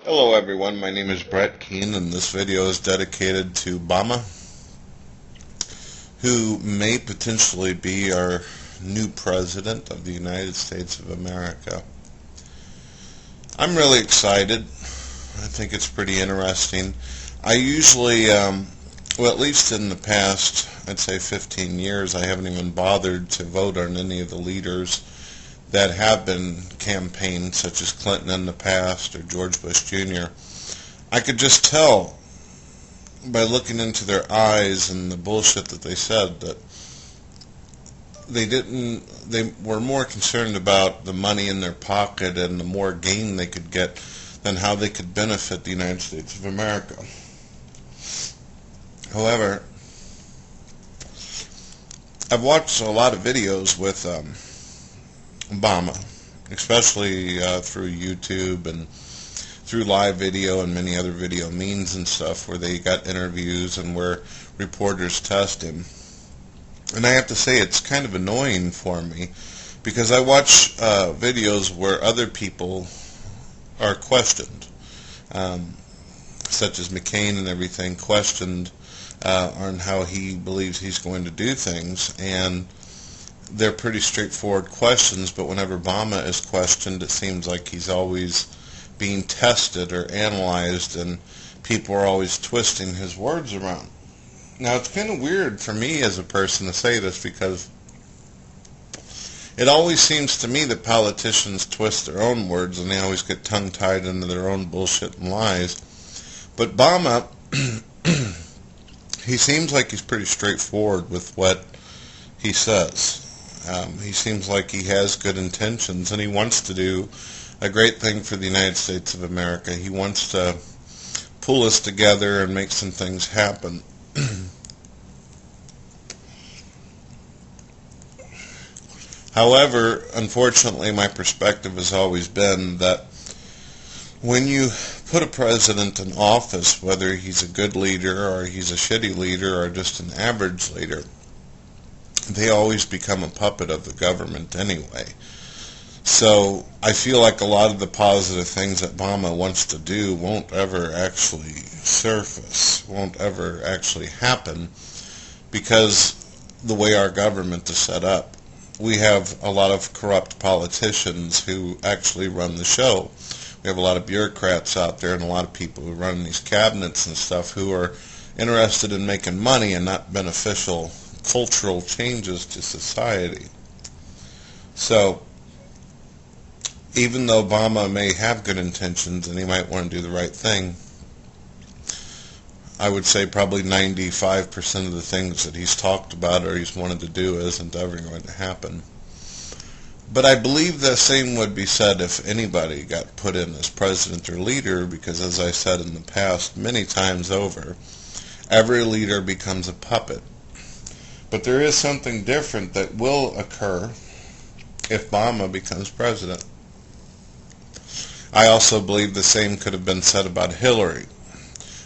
Hello everyone, my name is Brett Keane and this video is dedicated to Obama, who may potentially be our new president of the United States of America. I'm really excited. I think it's pretty interesting. I usually, well, at least in the past, I'd say 15 years, I haven't even bothered to vote on any of the leaders that have been campaigned, such as Clinton in the past or George Bush Jr. I could just tell by looking into their eyes and the bullshit that they said that they were more concerned about the money in their pocket and the more gain they could get than how they could benefit the United States of America. However, I've watched a lot of videos with Obama, especially through YouTube and through live video and many other video means and stuff, where they got interviews and where reporters test him. And I have to say, it's kind of annoying for me because I watch videos where other people are questioned, such as McCain and everything, questioned on how he believes he's going to do things, and they're pretty straightforward questions, but whenever Obama is questioned, it seems like he's always being tested or analyzed, and people are always twisting his words around. Now, it's kind of weird for me as a person to say this because it always seems to me that politicians twist their own words and they always get tongue-tied into their own bullshit and lies. But Obama, he seems like he's pretty straightforward with what he says. He seems like he has good intentions and he wants to do a great thing for the United States of America. He wants to pull us together and make some things happen. However, unfortunately, my perspective has always been that when you put a president in office, whether he's a good leader or he's a shitty leader or just an average leader, they always become a puppet of the government anyway. So I feel like a lot of the positive things that Obama wants to do won't ever actually surface, won't ever actually happen, because the way our government is set up, we have a lot of corrupt politicians who actually run the show. We have a lot of bureaucrats out there and a lot of people who run these cabinets and stuff who are interested in making money and not beneficial cultural changes to society. So even though Obama may have good intentions and he might want to do the right thing, I would say probably 95% of the things that he's talked about or he's wanted to do isn't ever going to happen. But I believe the same would be said if anybody got put in as president or leader, because as I said in the past many times over, every leader becomes a puppet. But there is something different that will occur if Obama becomes president. I also believe the same could have been said about Hillary.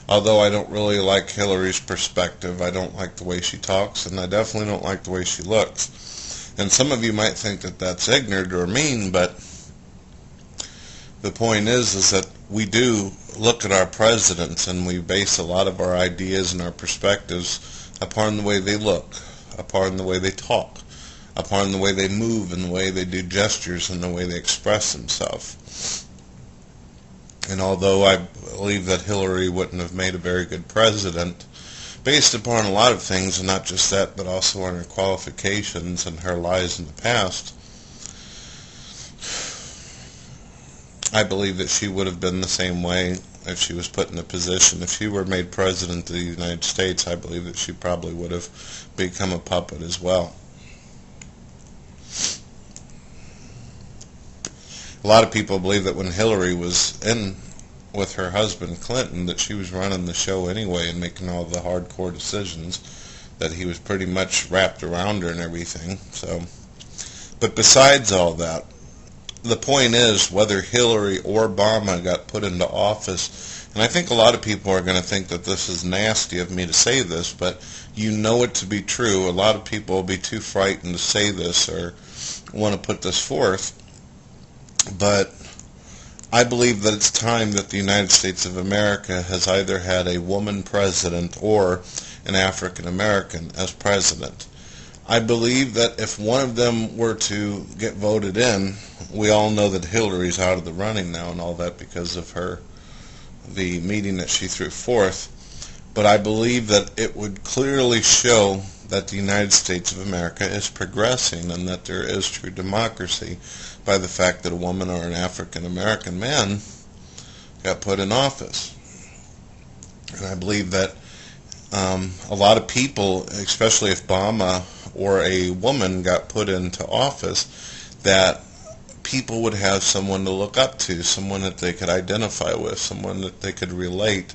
Although I don't really like Hillary's perspective, I don't like the way she talks, and I definitely don't like the way she looks. And some of you might think that that's ignorant or mean, but the point is that we do look at our presidents and we base a lot of our ideas and our perspectives upon the way they look, upon the way they talk, upon the way they move and the way they do gestures and the way they express themselves. And although I believe that Hillary wouldn't have made a very good president, based upon a lot of things, and not just that, but also on her qualifications and her lies in the past, I believe that she would have been the same way if she was put in a position. If she were made president of the United States, I believe that she probably would have become a puppet as well. A lot of people believe that when Hillary was in with her husband Clinton, that she was running the show anyway and making all the hardcore decisions, that he was pretty much wrapped around her and everything. So, but besides all that, the point is whether Hillary or Obama got put into office, and I think a lot of people are going to think that this is nasty of me to say this, but you know it to be true. A lot of people will be too frightened to say this or want to put this forth. But I believe that it's time that the United States of America has either had a woman president or an African American as president. I believe that if one of them were to get voted in, we all know that Hillary's out of the running now and all that because of the meeting that she threw forth. But I believe that it would clearly show that the United States of America is progressing and that there is true democracy by the fact that a woman or an African American man got put in office. And I believe that a lot of people, especially if Obama or a woman got put into office, that people would have someone to look up to, someone that they could identify with, someone that they could relate,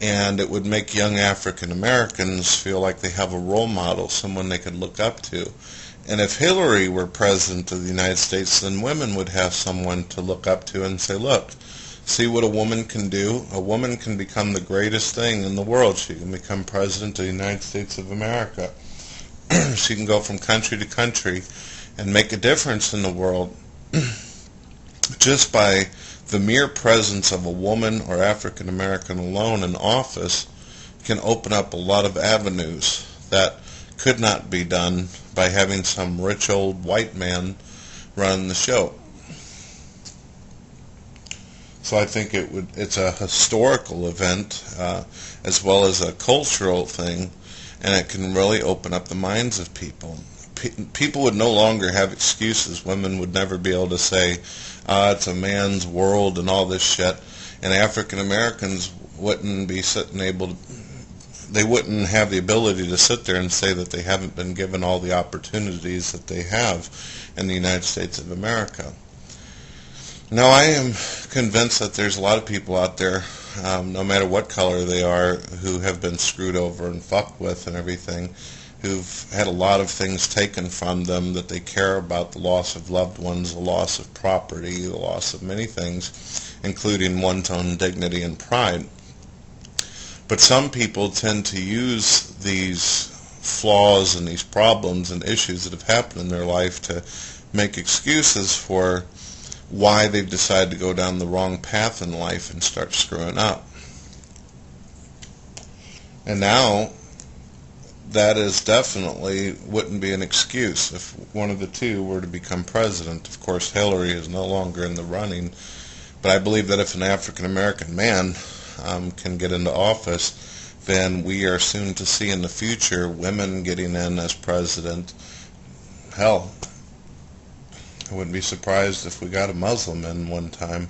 and it would make young African Americans feel like they have a role model, someone they could look up to. And if Hillary were president of the United States, then women would have someone to look up to and say, look, see what a woman can do. A woman can become the greatest thing in the world. She can become president of the United States of America. She can go from country to country and make a difference in the world just by the mere presence of a woman or African American alone in office can open up a lot of avenues that could not be done by having some rich old white man run the show. So I think it's a historical event as well as a cultural thing, and it can really open up the minds of people. People would no longer have excuses. Women would never be able to say, it's a man's world and all this shit. And African Americans wouldn't be they wouldn't have the ability to sit there and say that they haven't been given all the opportunities that they have in the United States of America. Now, I am convinced that there's a lot of people out there, no matter what color they are, who have been screwed over and fucked with and everything, who've had a lot of things taken from them, that they care about the loss of loved ones, the loss of property, the loss of many things, including one's own dignity and pride. But some people tend to use these flaws and these problems and issues that have happened in their life to make excuses for why they've decided to go down the wrong path in life and start screwing up. And now, that is definitely wouldn't be an excuse if one of the two were to become president. Of course, Hillary is no longer in the running, but I believe that if an African American man can get into office, then we are soon to see in the future women getting in as president. Hell, I wouldn't be surprised if we got a Muslim in one time,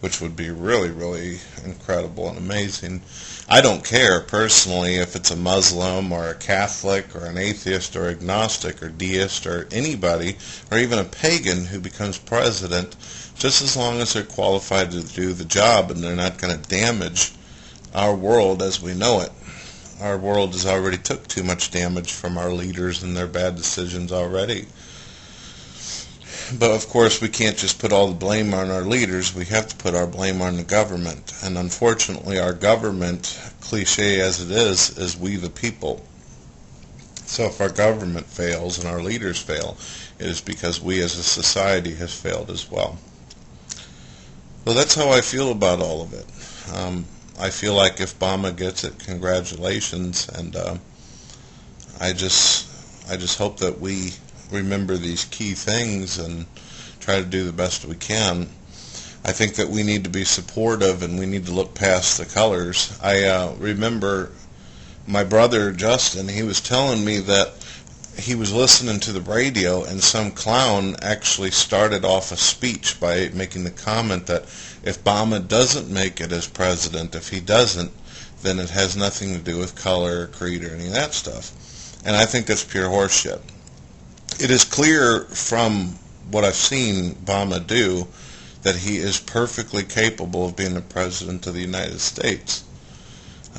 which would be really, really incredible and amazing. I don't care personally if it's a Muslim or a Catholic or an atheist or agnostic or deist or anybody or even a pagan who becomes president, just as long as they're qualified to do the job and they're not going to damage our world as we know it. Our world has already took too much damage from our leaders and their bad decisions already. But of course we can't just put all the blame on our leaders. We have to put our blame on the government. And unfortunately our government, cliche as it is we the people. So if our government fails and our leaders fail, it is because we as a society has failed as well. So that's how I feel about all of it. I feel like if Obama gets it, congratulations, and I just hope that we remember these key things and try to do the best we can. I think that we need to be supportive and we need to look past the colors. I remember my brother Justin, he was telling me that he was listening to the radio and some clown actually started off a speech by making the comment that if Obama doesn't make it as president, if he doesn't, then it has nothing to do with color or creed or any of that stuff. And I think that's pure horseshit. It is clear from what I've seen Obama do that he is perfectly capable of being the president of the United States.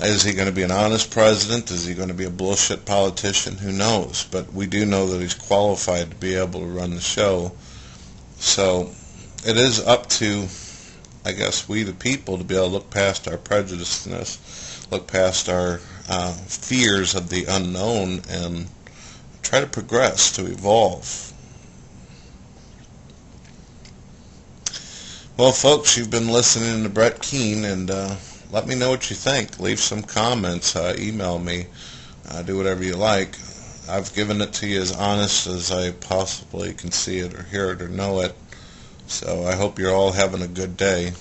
Is he going to be an honest president? Is he going to be a bullshit politician? Who knows? But we do know that he's qualified to be able to run the show. So it is up to, I guess, we the people to be able to look past our prejudiceness, look past our fears of the unknown, and try to progress, to evolve. Well, folks, you've been listening to Brett Keane, and let me know what you think. Leave some comments. Email me. Do whatever you like. I've given it to you as honest as I possibly can see it or hear it or know it. So I hope you're all having a good day.